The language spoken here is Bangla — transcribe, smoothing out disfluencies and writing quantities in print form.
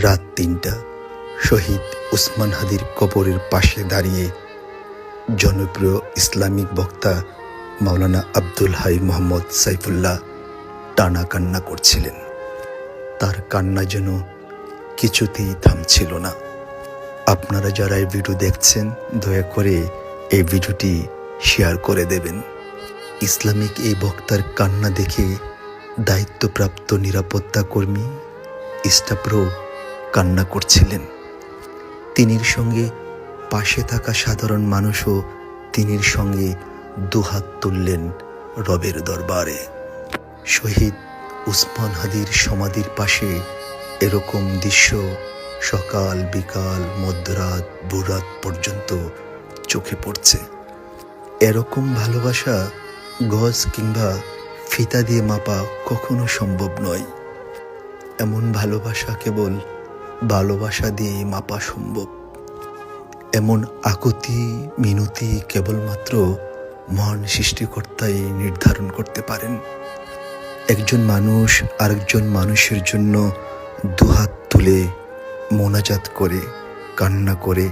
রাত ৩টা শহীদ উসমান হাদির কবরের পাশে দাঁড়িয়ে জনপ্রিয় ইসলামিক বক্তা মাওলানা আব্দুল হাই মোহাম্মদ সাইফুল্লাহ টানা কান্না করছিলেন। তার কান্না যেন কিছুতেই থামছিল না। আপনারা যারা এই ভিডিও দেখছেন, দয়া করে এই ভিডিওটি শেয়ার করে দেবেন। ইসলামিক এই বক্তার কান্না দেখে দায়িত্বপ্রাপ্ত নিরাপত্তা কর্মী স্টাফরাও কান্না করছিলেন। তিনির সঙ্গে পাশে থাকা সাধারণ মানুষও তিনির সঙ্গে দুহাত তুললেন রবের দরবারে। শহীদ উসমান হাদির সমাধির পাশে এরকম দৃশ্য সকাল বিকাল মধ্যরাত ভোররাত পর্যন্ত চোখে পড়ছে। এরকম ভালোবাসা গজ কিংবা ফিতা দিয়ে মাপা কখনো সম্ভব নয়। এমন ভালোবাসা কেবল ভালোবাসা দিয়ে মাপা সম্ভব। এমন আকুতি মিনতি কেবলমাত্র মহান সৃষ্টিকর্তাই নির্ধারণ করতে পারেন। একজন মানুষ আরেকজন মানুষের জন্য দুহাত তুলে মোনাজাত করে কান্না করে